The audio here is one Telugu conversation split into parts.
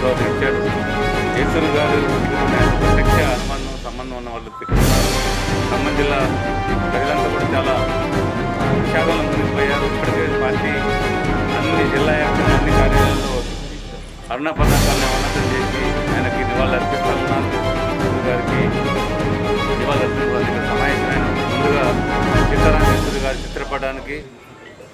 గౌరవించారు. యేసూరి గారు ప్రత్యక్ష సంబంధం ఉన్న వాళ్ళు ఖమ్మం జిల్లా ప్రజలంతా కూడా చాలా ఉత్సాహంలో మునిగిపోయారు. ఇప్పటికే పార్టీ అన్ని జిల్లా వ్యాప్తంగా అన్ని కార్యాలయాల్లో అరుణ పతాకాలను అవంతం చేసి ఆయనకి నివాళులు అర్పిస్తున్నారు. గారికి నివాళులు అర్పించడానికి సమావేశమైన ముందుగా సీతారాం యేసూరి గారి చిత్రపటానికి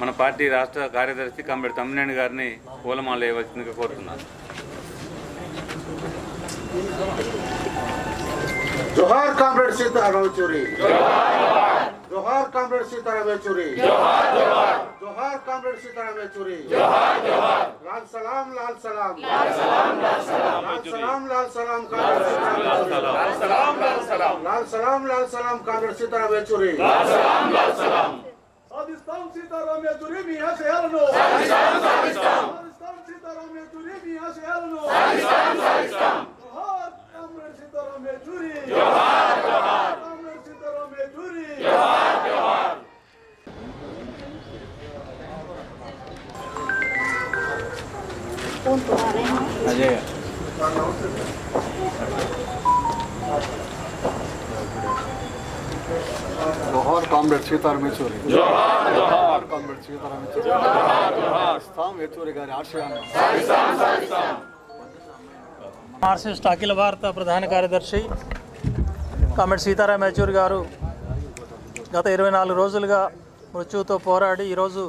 మన పార్టీ రాష్ట్ర కార్యదర్శి కంబేడి తమ్మినేని గారిని పూలమాల వేయవలసిందిగా కోరుతున్నాను. जोहार कामरेड सीताराम येचूरी, जोहार कामरेड सीताराम येचूरी, जोहार कामरेड सीताराम येचूरी, लाल सलाम लाल सलाम लाल सलाम लाल सलाम लाल सलाम कामरेड सीताराम कामरेड सीताराम येचूरी, साधिस्तान सीताराम येचूरी मिया शेरनो, साधिस्तान सीताराम येचूरी मिया शेरनो, जोहार कामरेड सीताराम येचूरी, जोहार जोहार कामरेड सीताराम येचूरी, जोहार जोहार. कौन तो आ रहे हैं? अजय जोहार कामरेड सीताराम येचूरी, जोहार कामरेड सीताराम येचूरी, साधिस्तान येचूरी గారి ఆశయాలను మార్క్సిస్ట్ అఖిల భారత ప్రధాన కార్యదర్శి కామ్రేడ్ సీతారాం యేచూరి గారు గత 24 రోజులుగా మృత్యువుతో పోరాడి ఈరోజు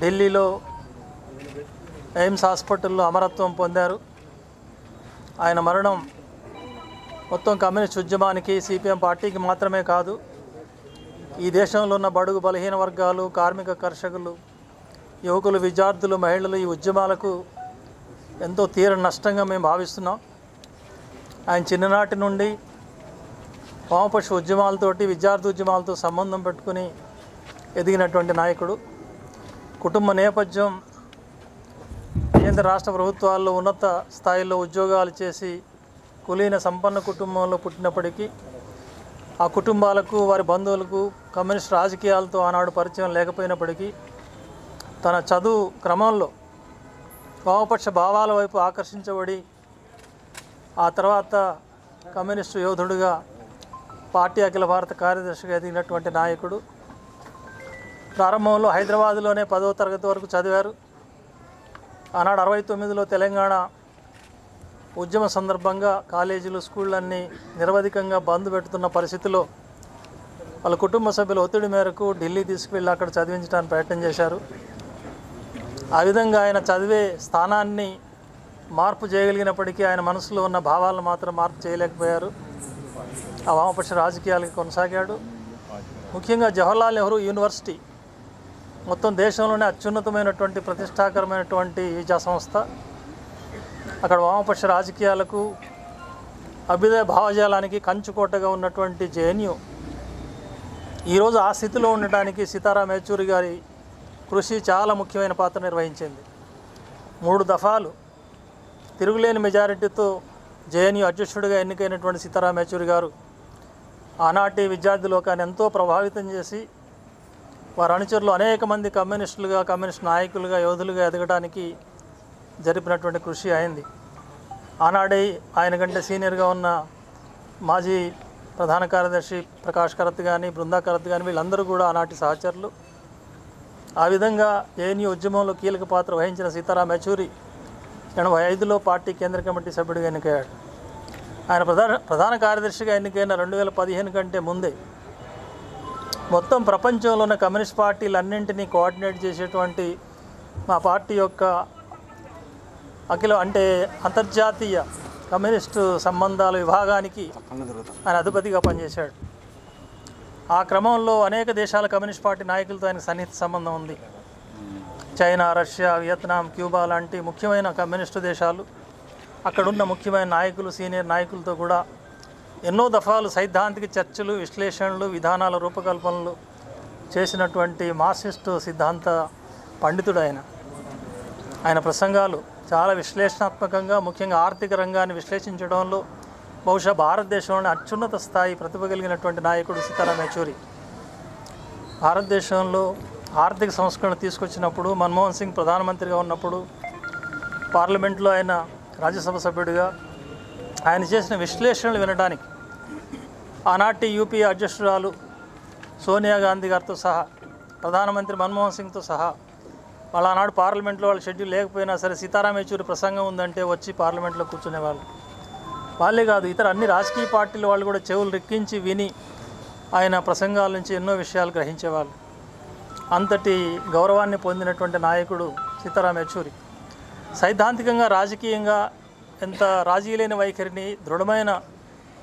ఢిల్లీలో ఎయిమ్స్ హాస్పిటల్లో అమరత్వం పొందారు. ఆయన మరణం మొత్తం కమ్యూనిస్ట్ ఉద్యమానికి, సిపిఎం పార్టీకి మాత్రమే కాదు, ఈ దేశంలో ఉన్న బడుగు బలహీన వర్గాలు, కార్మిక కర్షకులు, యువకులు, విద్యార్థులు, మహిళలు ఈ ఉద్యమాలకు ఎంతో తీరని నష్టంగా మేము భావిస్తున్నాం. ఆయన చిన్ననాటి నుండి వామపక్ష ఉద్యమాలతోటి, విద్యార్థి ఉద్యమాలతో సంబంధం పెట్టుకుని ఎదిగినటువంటి నాయకుడు. కుటుంబ నేపథ్యం కేంద్ర రాష్ట్ర ప్రభుత్వాల్లో ఉన్నత స్థాయిలో ఉద్యోగాలు చేసి కులీన సంపన్న కుటుంబంలో పుట్టినప్పటికీ ఆ కుటుంబాలకు, వారి బంధువులకు కమ్యూనిస్ట్ రాజకీయాలతో ఆనాడు పరిచయం లేకపోయినప్పటికీ తన చదువు క్రమంలో వామపక్ష భావాల వైపు ఆకర్షించబడి ఆ తర్వాత కమ్యూనిస్టు యోధుడుగా పార్టీ అఖిల భారత కార్యదర్శిగా ఎదిగినటువంటి నాయకుడు. ప్రారంభంలో హైదరాబాదులోనే 10వ తరగతి వరకు చదివారు. ఆనాడు 69లో తెలంగాణ ఉద్యమ సందర్భంగా కాలేజీలు, స్కూళ్ళన్నీ నిరవధికంగా బంద్ పెడుతున్న పరిస్థితిలో వాళ్ళ కుటుంబ సభ్యుల ఒత్తిడి మేరకు ఢిల్లీ తీసుకువెళ్ళి అక్కడ చదివించడానికి ప్రయత్నం చేశారు. ఆ విధంగా ఆయన చదివే స్థానాన్ని మార్పు చేయగలిగినప్పటికీ ఆయన మనసులో ఉన్న భావాలను మాత్రం మార్పు చేయలేకపోయారు. ఆ వామపక్ష రాజకీయాలకి కొనసాగాడు. ముఖ్యంగా జవహర్లాల్ నెహ్రూ యూనివర్సిటీ మొత్తం దేశంలోనే అత్యున్నతమైనటువంటి ప్రతిష్టాకరమైనటువంటి విద్యా సంస్థ. అక్కడ వామపక్ష రాజకీయాలకు, అభ్యుదయ భావజాలానికి కంచుకోటగా ఉన్నటువంటి జేఎన్యూ ఈరోజు ఆ స్థితిలో ఉండటానికి సీతారాం యేచూరి గారి కృషి చాలా ముఖ్యమైన పాత్ర నిర్వహించింది. 3 దఫాలు తిరుగులేని మెజారిటీతో జేఎన్యూ అధ్యక్షుడిగా ఎన్నికైనటువంటి సీతారాం యేచూరి గారు ఆనాటి విద్యార్థి లోకాన్ని ఎంతో ప్రభావితం చేసి వారి అనుచరులు అనేక మంది కమ్యూనిస్టులుగా, కమ్యూనిస్ట్ నాయకులుగా, యోధులుగా ఎదగడానికి జరిపినటువంటి కృషి అయింది. ఆనాడే ఆయన కంటే సీనియర్గా ఉన్న మాజీ ప్రధాన కార్యదర్శి ప్రకాష్ కరత్ కానీ, బృందా కరత్ కానీ వీళ్ళందరూ కూడా ఆనాటి సహచరులు. ఆ విధంగా జేఎన్యూ ఉద్యమంలో కీలక పాత్ర వహించిన సీతారాం యేచూరి 85లో పార్టీ కేంద్ర కమిటీ సభ్యుడిగా ఎన్నికయ్యాడు. ఆయన ప్రధాన కార్యదర్శిగా ఎన్నికైన 2015 కంటే ముందే మొత్తం ప్రపంచంలో ఉన్న కమ్యూనిస్ట్ పార్టీలన్నింటినీ కోఆర్డినేట్ చేసేటువంటి మా పార్టీ యొక్క అంతర్జాతీయ కమ్యూనిస్టు సంబంధాల విభాగానికి ఆయన అధిపతిగా పనిచేశాడు. ఆ క్రమంలో అనేక దేశాల కమ్యూనిస్ట్ పార్టీ నాయకులతో ఆయనకు సన్నిహిత సంబంధం ఉంది. చైనా, రష్యా, వియత్నాం, క్యూబా లాంటి ముఖ్యమైన కమ్యూనిస్టు దేశాలు, అక్కడున్న ముఖ్యమైన నాయకులు, సీనియర్ నాయకులతో కూడా ఎన్నో దఫాలు సైద్ధాంతిక చర్చలు, విశ్లేషణలు, విధానాల రూపకల్పనలు చేసినటువంటి మార్క్సిస్టు సిద్ధాంత పండితుడు ఆయన ప్రసంగాలు చాలా విశ్లేషణాత్మకంగా, ముఖ్యంగా ఆర్థిక రంగాన్ని విశ్లేషించడంలో బహుశా భారతదేశంలోని అత్యున్నత స్థాయి ప్రతిభ కలిగినటువంటి నాయకుడు సీతారాం యేచూరి. భారతదేశంలో ఆర్థిక సంస్కరణ తీసుకొచ్చినప్పుడు, మన్మోహన్ సింగ్ ప్రధానమంత్రిగా ఉన్నప్పుడు పార్లమెంట్లో ఆయన రాజ్యసభ సభ్యుడిగా ఆయన చేసిన విశ్లేషణలు వినడానికి ఆనాటి యూపీ అధ్యక్షురాలు సోనియా గాంధీ గారితో సహా ప్రధానమంత్రి మన్మోహన్ సింగ్తో సహా వాళ్ళ ఆనాడు పార్లమెంట్లో వాళ్ళ షెడ్యూల్ లేకపోయినా సరే సీతారాం యెచూరి ప్రసంగం ఉందంటే వచ్చి పార్లమెంట్లో కూర్చునేవాళ్ళు. వాళ్ళే కాదు, ఇతర అన్ని రాజకీయ పార్టీల వాళ్ళు కూడా చెవులు రెక్కించి విని ఆయన ప్రసంగాల నుంచి ఎన్నో విషయాలు గ్రహించేవాళ్ళు. అంతటి గౌరవాన్ని పొందినటువంటి నాయకుడు సీతారాం యెచూరి. సైద్ధాంతికంగా రాజకీయంగా ఎంత రాజీ లేని వైఖరిని, దృఢమైన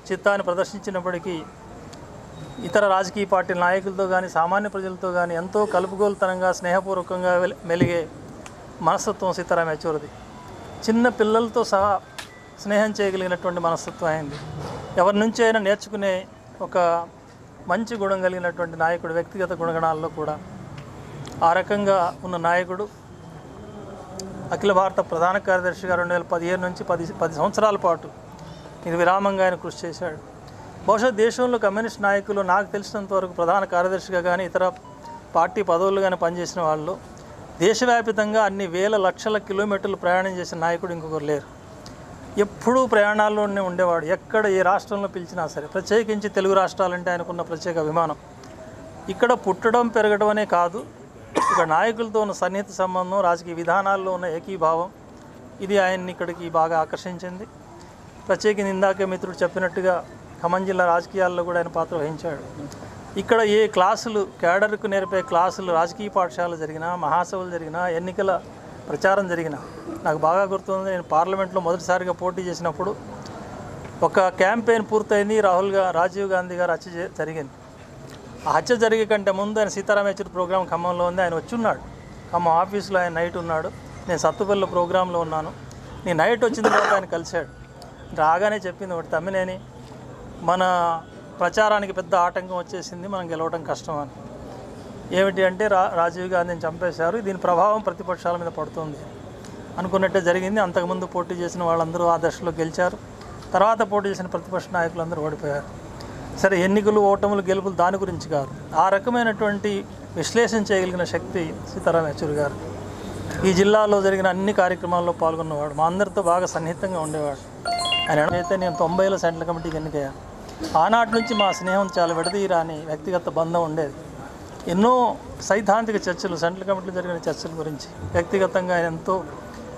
చిత్తాన్ని ప్రదర్శించినప్పటికీ ఇతర రాజకీయ పార్టీల నాయకులతో కానీ సామాన్య ప్రజలతో కానీ ఎంతో కలుపుగోలుతనంగా స్నేహపూర్వకంగా మెలిగే మనస్తత్వం సీతారాం యెచూరిది. చిన్న పిల్లలతో సహా స్నేహం చేయగలిగినటువంటి మనస్తత్వం అయింది. ఎవరి నుంచి అయినా నేర్చుకునే ఒక మంచి గుణం కలిగినటువంటి నాయకుడు, వ్యక్తిగత గుణగణాల్లో కూడా ఆ రకంగా ఉన్న నాయకుడు. అఖిల భారత ప్రధాన కార్యదర్శిగా 2015 నుంచి 10 సంవత్సరాల పాటు ఇది విరామంగా ఆయన కృషి చేశాడు. బహుశా దేశంలో కమ్యూనిస్ట్ నాయకులు నాకు తెలిసినంత వరకు ప్రధాన కార్యదర్శిగా కానీ ఇతర పార్టీ పదవులు కానీ పనిచేసిన వాళ్ళు దేశవ్యాప్తంగా అన్ని వేల లక్షల కిలోమీటర్లు ప్రయాణం చేసిన నాయకుడు ఇంకొకరు లేరు. ఎప్పుడూ ప్రయాణాల్లోనే ఉండేవాడు. ఎక్కడ ఏ రాష్ట్రంలో పిలిచినా సరే, ప్రత్యేకించి తెలుగు రాష్ట్రాలంటే ఆయనకున్న ప్రత్యేక అభిమానం. ఇక్కడ పుట్టడం పెరగడం అనే కాదు, ఇక్కడ నాయకులతో ఉన్న సన్నిహిత సంబంధం, రాజకీయ విధానాల్లో ఉన్న ఏకీభావం, ఇది ఆయన్ని ఇక్కడికి బాగా ఆకర్షించింది. ప్రత్యేకించి ఇందాకే మిత్రుడు చెప్పినట్టుగా ఖమ్మం జిల్లా రాజకీయాల్లో కూడా ఆయన పాత్ర వహించాడు. ఇక్కడ ఏ క్లాసులు, కేడర్కు నేర్పే క్లాసులు, రాజకీయ పాఠశాలలు జరిగినా, మహాసభలు జరిగినా, ఎన్నికల ప్రచారం జరిగినా నాకు బాగా గుర్తుంది. నేను పార్లమెంట్లో మొదటిసారిగా పోటీ చేసినప్పుడు ఒక క్యాంపెయిన్ పూర్తయింది. రాజీవ్ గాంధీ గారు హత్య జరిగింది. ఆ హత్య జరిగే కంటే ముందు ఆయన సీతారాం యెచూరి ప్రోగ్రాం ఖమ్మంలో ఉంది. ఆయన వచ్చి ఉన్నాడు. ఖమ్మం ఆఫీస్లో ఆయన నైట్ ఉన్నాడు. నేను సత్తుపల్లి ప్రోగ్రాంలో ఉన్నాను. నేను నైట్ వచ్చిన తర్వాత ఆయన కలిశాడు. రాగానే చెప్పింది ఒకటి, తమ్మినేని మన ప్రచారానికి పెద్ద ఆటంకం వచ్చేసింది, మనం గెలవడం కష్టం అని. ఏమిటి అంటే రాజీవ్ గాంధీని చంపేశారు, దీని ప్రభావం ప్రతిపక్షాల మీద పడుతుంది అనుకున్నట్టే జరిగింది. అంతకుముందు పోటీ చేసిన వాళ్ళందరూ ఆ దశలో గెలిచారు. తర్వాత పోటీ చేసిన ప్రతిపక్ష నాయకులందరూ ఓడిపోయారు. సరే, ఎన్నికలు, ఓటములు, గెలుపులు దాని గురించి కాదు. ఆ రకమైనటువంటి విశ్లేషణ చేయగలిగిన శక్తి సీతారాం యెచూరి గారు. ఈ జిల్లాలో జరిగిన అన్ని కార్యక్రమాల్లో పాల్గొన్నవాడు. మా అందరితో బాగా సన్నిహితంగా ఉండేవాడు. ఆయన అయితే నేను 90లో సెంట్రల్ కమిటీకి ఎన్నికయ్యాను. ఆనాటి నుంచి మా స్నేహం చాలా విడదీయరాని వ్యక్తిగత బంధం ఉండేది. ఎన్నో సైద్ధాంతిక చర్చలు, సెంట్రల్ కమిటీలో జరిగిన చర్చల గురించి వ్యక్తిగతంగా ఆయన ఎంతో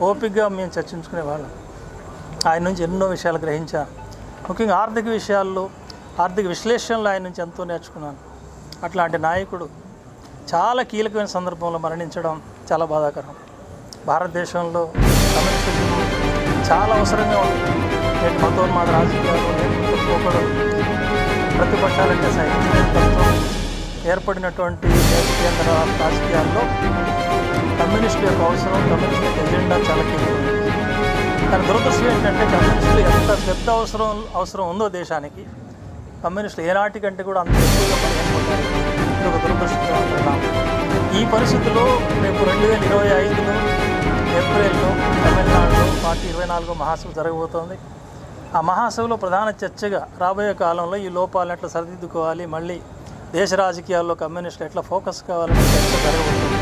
ఓపికగా మేము చర్చించుకునేవాళ్ళం. ఆయన నుంచి ఎన్నో విషయాలు గ్రహించాను. ముఖ్యంగా ఆర్థిక విషయాల్లో, ఆర్థిక విశ్లేషణలో ఆయన నుంచి ఎంతో నేర్చుకున్నాను. అట్లాంటి నాయకుడు చాలా కీలకమైన సందర్భంలో మరణించడం చాలా బాధాకరం. భారతదేశంలో కమ్యూనిస్టులు చాలా అవసరంగా ఉంది. నేటి మతోన్మాద రాజకీయాలు, పోకడు, ప్రతిపక్షాలంటే సైనికత్వం ఏర్పడినటువంటి కేంద్ర రాజకీయాల్లో కమ్యూనిస్టు యొక్క అవసరం, కమ్యూనిస్టు యొక్క ఎజెండా చాలా కీలకమైనది. కానీ దురదృష్టం ఏంటంటే కమ్యూనిస్టులు ఎంత పెద్ద అవసరం ఉందో దేశానికి, కమ్యూనిస్టులు ఏనాటికంటే కూడా అంత ఎక్కువగా పనిచేయకపోతారు. ఇది ఒక దురదృష్టం. ఈ పరిస్థితుల్లో రేపు 2025లో ఏప్రిల్లో తమిళనాడులో పార్టీ 24వ మహాసభ జరగబోతోంది. ఆ మహాసభలో ప్రధాన చర్చగా రాబోయే కాలంలో ఈ లోపాలను ఎట్లా సరిదిద్దుకోవాలి, మళ్ళీ దేశ రాజకీయాల్లో కమ్యూనిస్టులు ఎట్లా ఫోకస్ కావాలని చర్చ జరగబోతుంది.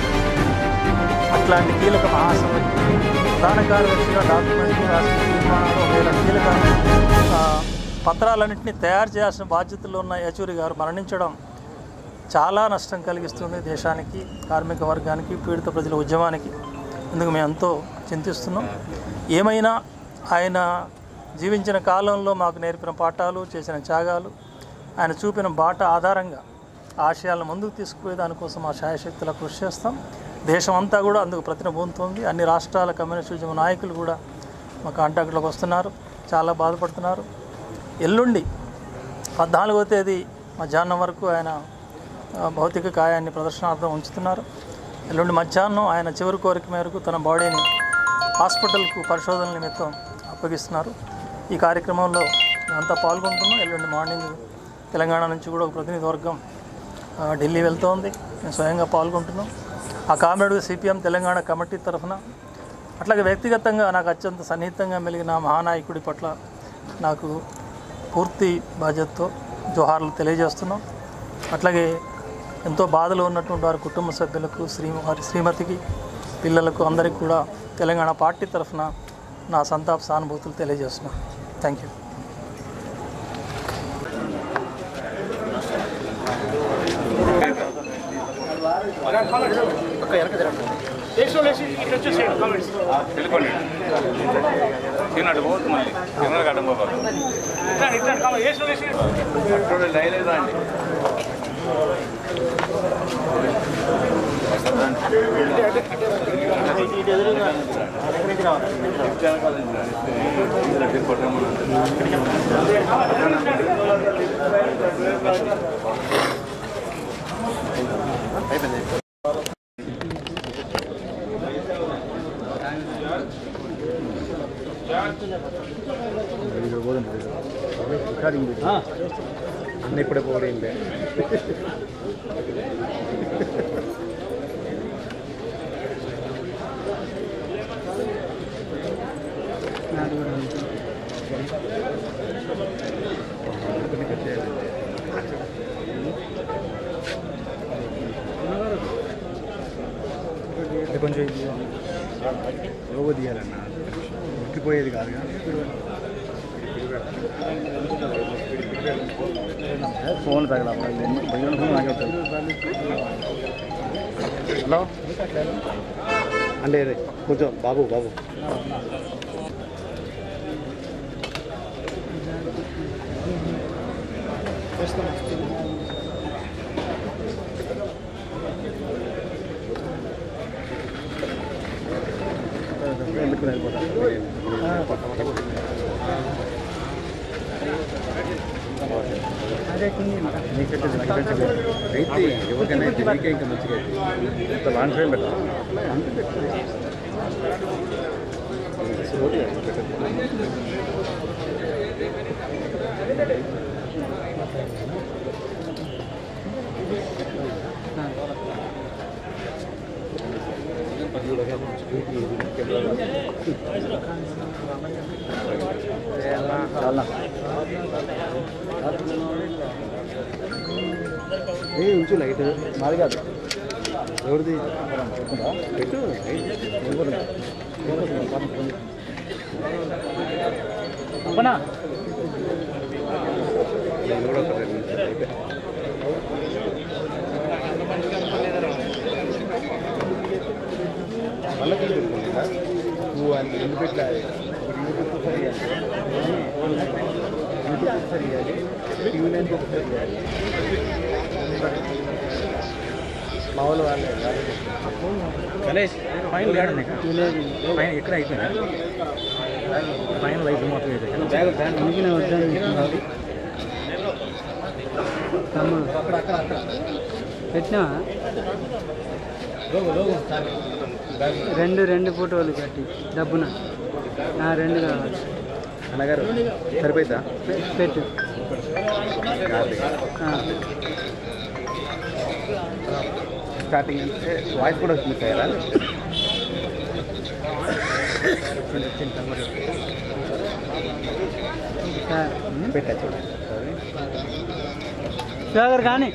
అట్లాంటి కీలక మహాసభకి ప్రధాన కార్యదర్శిగా డాక్యుమెంట్లు, రాజకీయ తీర్మానాలు, వేల కీలక పత్రాలన్నింటినీ తయారు చేయాల్సిన బాధ్యతలు ఉన్న యెచూరి గారు మరణించడం చాలా నష్టం కలిగిస్తుంది దేశానికి, కార్మిక వర్గానికి, పీడిత ప్రజల ఉద్యమానికి. ఇందుకు మేము ఎంతో చింతిస్తున్నాం. ఏమైనా ఆయన జీవించిన కాలంలో మాకు నేర్పిన పాఠాలు, చేసిన త్యాగాలు, ఆయన చూపిన బాట ఆధారంగా ఆశయాలను ముందుకు తీసుకుపోయే దానికోసం ఆ శాయశక్తులా కృషి చేస్తాం. దేశం అంతా కూడా అందుకు ప్రతినబూతుంది. అన్ని రాష్ట్రాల కమ్యూనిస్ట్ ఉద్యమ నాయకులు కూడా మా కాంటాక్ట్లోకి వస్తున్నారు, చాలా బాధపడుతున్నారు. ఎల్లుండి 14వ తేదీ మధ్యాహ్నం వరకు ఆయన భౌతిక కాయాన్ని ప్రదర్శనార్థం ఉంచుతున్నారు. ఎల్లుండి మధ్యాహ్నం ఆయన చివరి కోరిక మేరకు తన బాడీని హాస్పిటల్కు పరిశోధన నిమిత్తం అప్పగిస్తున్నారు. ఈ కార్యక్రమంలో మేమంతా పాల్గొంటున్నాం. ఎల్లుండి మార్నింగ్ తెలంగాణ నుంచి కూడా ఒక ప్రతినిధి వర్గం ఢిల్లీ వెళ్తోంది. మేము స్వయంగా పాల్గొంటున్నాం. ఆ కామ్రేడ్ సిపిఎం తెలంగాణ కమిటీ తరఫున, అట్లాగే వ్యక్తిగతంగా నాకు అత్యంత సన్నిహితంగా మెలిగిన మహానాయకుడి పట్ల నాకు పూర్తి బాధ్యతతో జోహార్లు తెలియజేస్తున్నాం. అట్లాగే ఎంతో బాధలో ఉన్నటువంటి వారి కుటుంబ సభ్యులకు, వారి శ్రీమతికి, పిల్లలకు అందరికీ కూడా తెలంగాణ పార్టీ తరఫున నా సంతాప సానుభూతులు తెలియజేస్తున్నాను. Thank you. వెళ్ళిపోండి తిన్నాడు పోతుంది మళ్ళీ తిన్నాడు అడ్డం బాబా లైలేదా అండి అన్న ఇప్పుడే పోయింది. కొంచెం లోగో తీయాలన్నా ఉక్కిపోయేది కాదుగా. ఫోన్ తగల హలో అంటే కొంచెం బాబు ఎందుకు అయితే ఎవరికైనా అయితే మీకే ఇంకా మంచిగా అయితే లాంగ్ టైం పెట్టాలి. ఉంచు లైట్ మాది కాదు ఎవరిది పెట్టు అప్పనా వాళ్ళకి నువ్వు ఎందుకు పెట్టా యూట్యూబ్ ఒకసారి ఇవ్వాలి, టీవీ నైన్కి ఒకసారి ఇవ్వాలి. మా వాళ్ళు వాళ్ళే గణేష్ ఫైన్ లేడండి ఫైన్ ఎక్కడ అయిపోయింది ఫైన్ లైఫ్ మొత్తం పెట్టినా రెండు ఫోటోలు కట్టి డబ్బున రెండు కావాలి అన్నగారు సరిపోయిందా పెట్టు స్టార్టింగ్ అంటే వాయిస్ కూడా వస్తుంది కదా సాగర్ కానీ